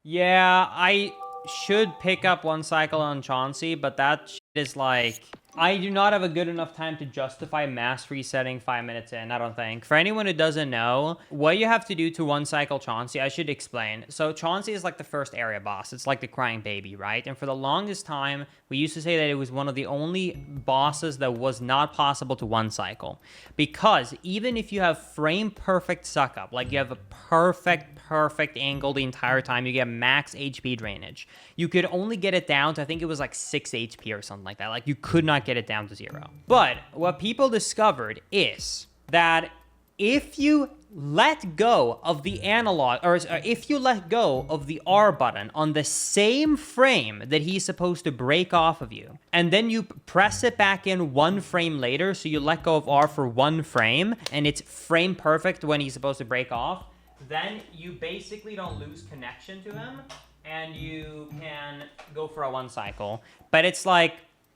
Yeah, I should pick up one cycle on Chauncey, but that shit is like... I do not have a good enough time to justify mass resetting 5 minutes in, I don't think. For anyone who doesn't know, what you have to do to one cycle Chauncey, I should explain. So Chauncey is like the first area boss. It's like the crying baby, right? And for the longest time, we used to say that it was one of the only bosses that was not possible to one cycle. Because even if you have frame perfect suck up, like you have a perfect angle the entire time, you get max HP drainage, you could only get it down to, I think it was like 6 HP or something like that. Like you could not get it down to 0. But what people discovered is that if you let go of the analog, or if you let go of the R button on the same frame that he's supposed to break off of you, and then you press it back in 1 frame later, so you let go of R for 1 frame, and it's frame perfect when he's supposed to break off, then you basically don't lose connection to him, and you can go for a 1 cycle. But it's like,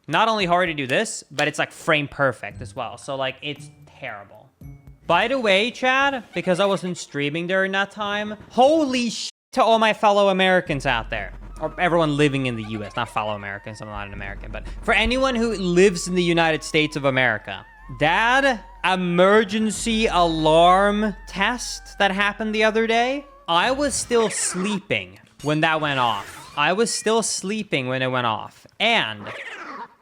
not only hard to do this, but it's like frame perfect as well. So like, it's terrible. By the way, Chad, because I wasn't streaming during that time, holy shit to all my fellow Americans out there. Or everyone living in the US, not fellow Americans, I'm not an American, but for anyone who lives in the United States of America, that emergency alarm test that happened the other day, I was still sleeping when that went off. I was still sleeping when it went off. And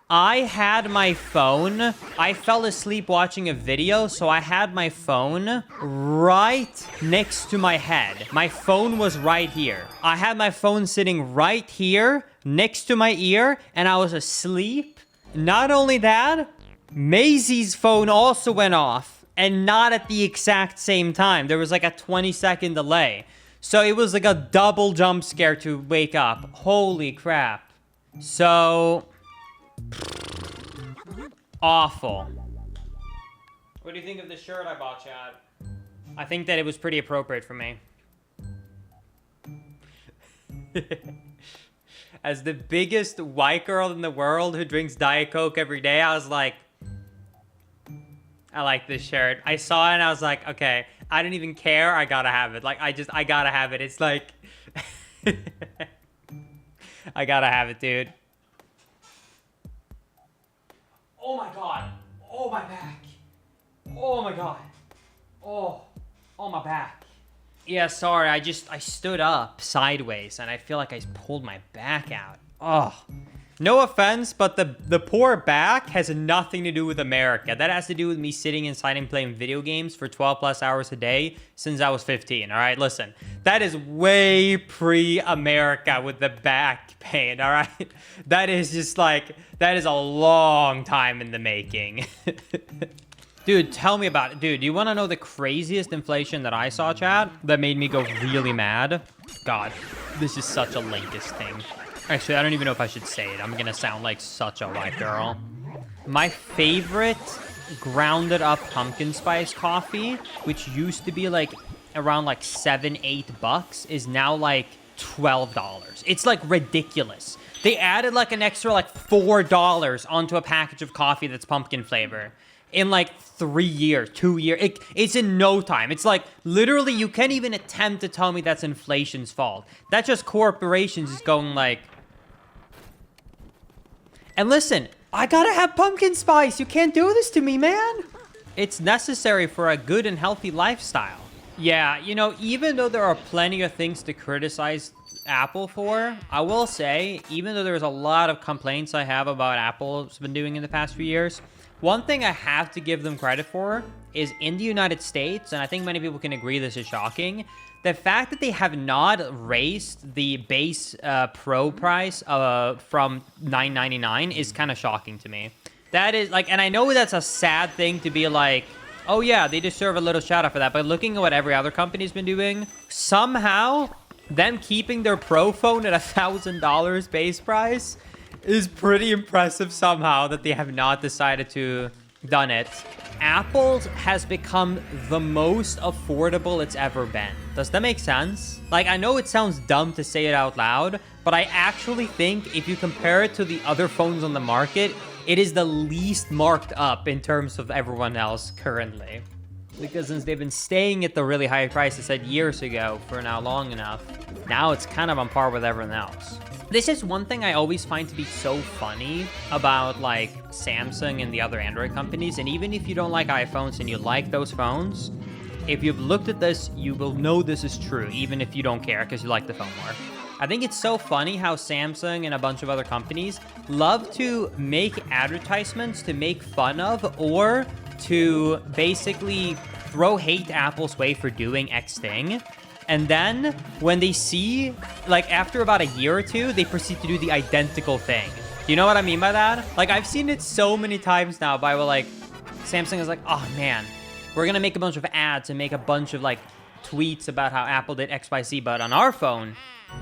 I had my phone. I fell asleep watching a video, so I had my phone right next to my head. My phone was right here. I had my phone sitting right here next to my ear, and I was asleep. Not only that, Maisie's phone also went off, and not at the exact same time. There was like a 20-second delay. So it was like a double jump scare to wake up. Holy crap. So... awful. What do you think of the shirt I bought, Chad? I think that it was pretty appropriate for me. As the biggest white girl in the world who drinks Diet Coke every day, I was like, I like this shirt. I saw it and I was like, okay, I don't even care. I gotta have it. Like, I gotta have it. It's like, I gotta have it, dude. Oh my God. Oh, my back. Oh my God. Oh my back. Yeah, sorry. I stood up sideways and I feel like I pulled my back out. Oh. No offense, but the poor back has nothing to do with America. That has to do with me sitting inside and playing video games for 12 plus hours a day since I was 15, all right? Listen, that is way pre-America with the back pain, all right? That is just like, that is a long time in the making. Dude, tell me about it. Dude, do you want to know the craziest inflation that I saw, Chad? That made me go really mad? God, this is such a Linkist thing. Actually, I don't even know if I should say it. I'm gonna sound like such a white girl. My favorite grounded up pumpkin spice coffee, which used to be like around like $7-8, is now like $12. It's like ridiculous. They added like an extra like $4 onto a package of coffee that's pumpkin flavor in like 3 years, 2 years. It's in no time. It's like, literally, you can't even attempt to tell me that's inflation's fault. That's just corporations is going like... And listen, I gotta have pumpkin spice. You can't do this to me, man. It's necessary for a good and healthy lifestyle. Yeah, you know, even though there are plenty of things to criticize Apple for, I will say, even though there's a lot of complaints I have about Apple's been doing in the past few years, one thing I have to give them credit for is in the United States, and I think many people can agree this is shocking, the fact that they have not raised the base Pro price from $9.99 is kind of shocking to me. That is like, and I know that's a sad thing to be like, oh yeah, they deserve a little shout out for that, but looking at what every other company's been doing, somehow them keeping their Pro phone at $1,000 base price is pretty impressive somehow that they have not decided to done it. Apple has become the most affordable it's ever been. Does that make sense? Like, I know it sounds dumb to say it out loud, but I actually think if you compare it to the other phones on the market, it is the least marked up in terms of everyone else currently. Because since they've been staying at the really high price I said years ago for now long enough, now it's kind of on par with everyone else. This is one thing I always find to be so funny about like Samsung and the other Android companies. And even if you don't like iPhones and you like those phones, if you've looked at this, you will know this is true, even if you don't care because you like the phone more. I think it's so funny how Samsung and a bunch of other companies love to make advertisements to make fun of or to basically throw hate Apple's way for doing X thing. And then when they see, like after about a year or two, they proceed to do the identical thing. Do you know what I mean by that? Like I've seen it so many times now by like, Samsung is like, oh man, we're gonna make a bunch of ads and make a bunch of like tweets about how Apple did X, Y, Z, but on our phone,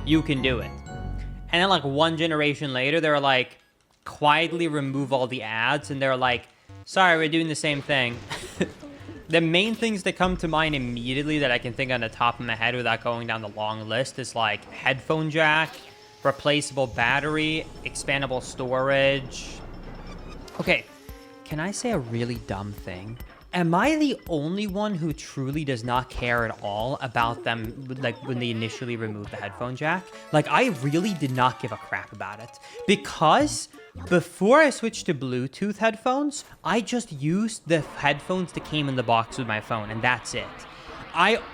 you can do it. And then like one generation later, they're like, quietly remove all the ads and they're like, sorry, we're doing the same thing. The main things that come to mind immediately that I can think on the top of my head without going down the long list is like headphone jack, replaceable battery, expandable storage. Okay, can I say a really dumb thing? Am I the only one who truly does not care at all about them, like when they initially removed the headphone jack? Like I really did not give a crap about it because before I switched to Bluetooth headphones, I just used the headphones that came in the box with my phone, and that's it.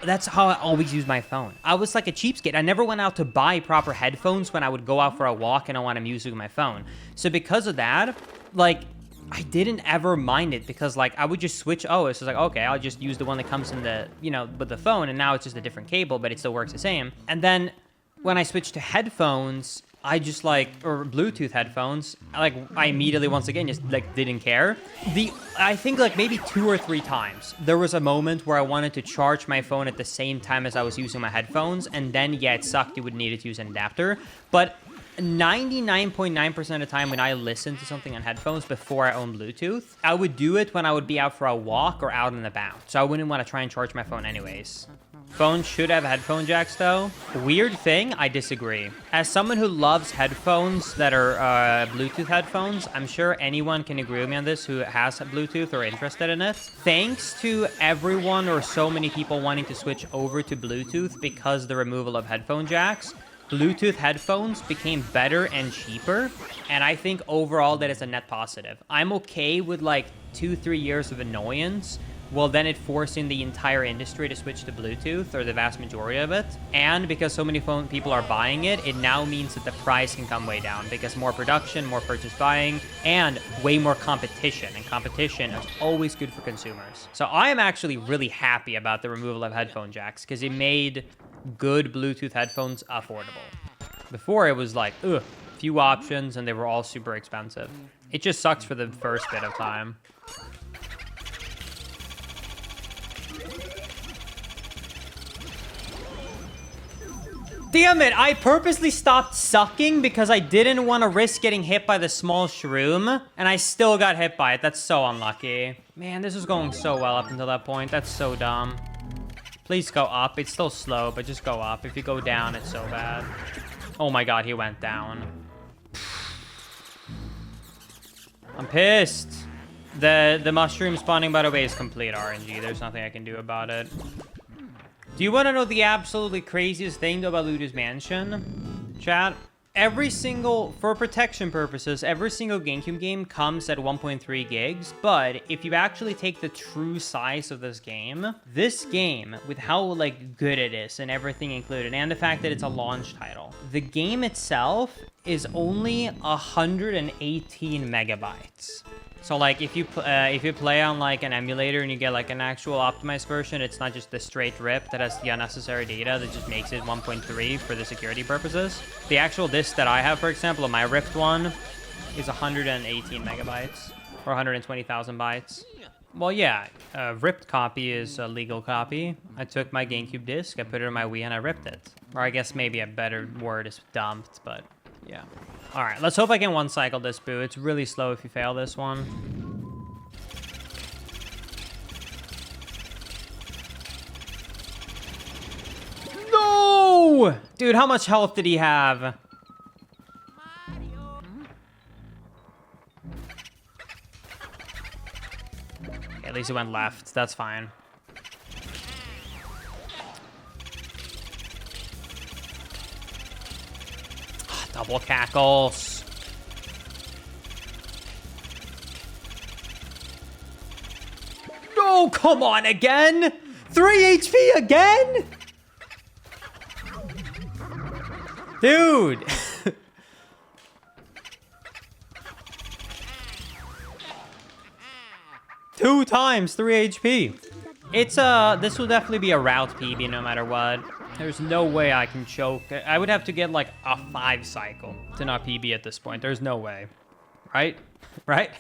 That's how I always use my phone. I was like a cheapskate. I never went out to buy proper headphones when I would go out for a walk and I want to music with my phone. So because of that, like, I didn't ever mind it because like I would just switch. Oh, it's just like, okay, I'll just use the one that comes in the, you know, with the phone, and now it's just a different cable, but it still works the same. And then when I switched to headphones, I just like, or Bluetooth headphones, I immediately, once again, just like didn't care. I think like maybe 2 or 3 times, there was a moment where I wanted to charge my phone at the same time as I was using my headphones. And then, yeah, it sucked. You would need to use an adapter. But 99.9% of the time when I listen to something on headphones before I own Bluetooth, I would do it when I would be out for a walk or out and about. So I wouldn't want to try and charge my phone anyways. Phone should have headphone jacks though. Weird thing, I disagree. As someone who loves headphones that are Bluetooth headphones, I'm sure anyone can agree with me on this who has Bluetooth or interested in it. Thanks to everyone or so many people wanting to switch over to Bluetooth because of the removal of headphone jacks, Bluetooth headphones became better and cheaper, and I think overall that is a net positive. I'm okay with like 2-3 years of annoyance, well then it forcing the entire industry to switch to Bluetooth, or the vast majority of it. And because so many phone people are buying it, it now means that the price can come way down because more production, more purchase buying, and way more competition. And competition is always good for consumers. So I am actually really happy about the removal of headphone jacks because it made good Bluetooth headphones affordable. Before it was like, ugh, few options and they were all super expensive. It just sucks for the first bit of time. Damn it, I purposely stopped sucking because I didn't want to risk getting hit by the small shroom, and I still got hit by it. That's so unlucky. Man, this was going so well up until that point. That's so dumb. Please go up. It's still slow, but just go up. If you go down, it's so bad. Oh my god, he went down. I'm pissed. The mushroom spawning, by the way, is complete RNG. There's nothing I can do about it. Do you want to know the absolutely craziest thing about Luigi's Mansion, chat? Every single, for protection purposes, every single GameCube game comes at 1.3 gigs, but if you actually take the true size of this game, with how, like, good it is and everything included, and the fact that it's a launch title, the game itself is only 118 megabytes. So like if you play on like an emulator and you get like an actual optimized version, it's not just the straight rip that has the unnecessary data that just makes it 1.3 for the security purposes. The actual disc that I have, for example, my ripped one, is 118 megabytes or 120,000 bytes. Well, yeah, a ripped copy is a legal copy. I took my GameCube disc, I put it on my Wii, and I ripped it. Or I guess maybe a better word is dumped, but yeah. All right, let's hope I can one-cycle this boo. It's really slow if you fail this one. No! Dude, how much health did he have? Okay, at least it went left. That's fine. Double cackles. Oh, come on again. 3 HP again? Dude. Two times 3 HP. It's this will definitely be a route PB no matter what. There's no way I can choke. I would have to get like a 5 cycle to not PB at this point. There's no way. Right? Right?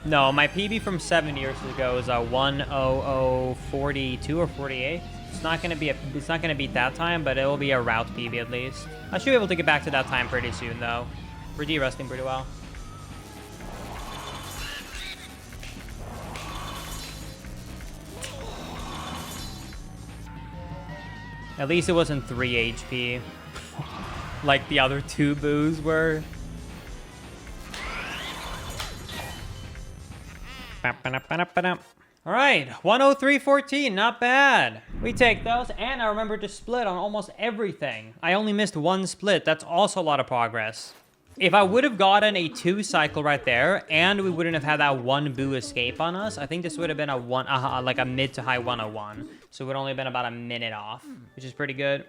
No, my PB from 7 years ago is a 1:00:42 or 48. It's not gonna beat that time, but it will be a route PB at least. I should be able to get back to that time pretty soon though. We're de-resting pretty well. At least it wasn't 3 HP like the other 2 boos were. All right, 103.14, not bad. We take those, and I remember to split on almost everything. I only missed 1 split. That's also a lot of progress. If I would have gotten a 2 cycle right there, and we wouldn't have had that 1 boo escape on us, I think this would have been a like a mid to high 101. So it would only have been about a minute off, which is pretty good.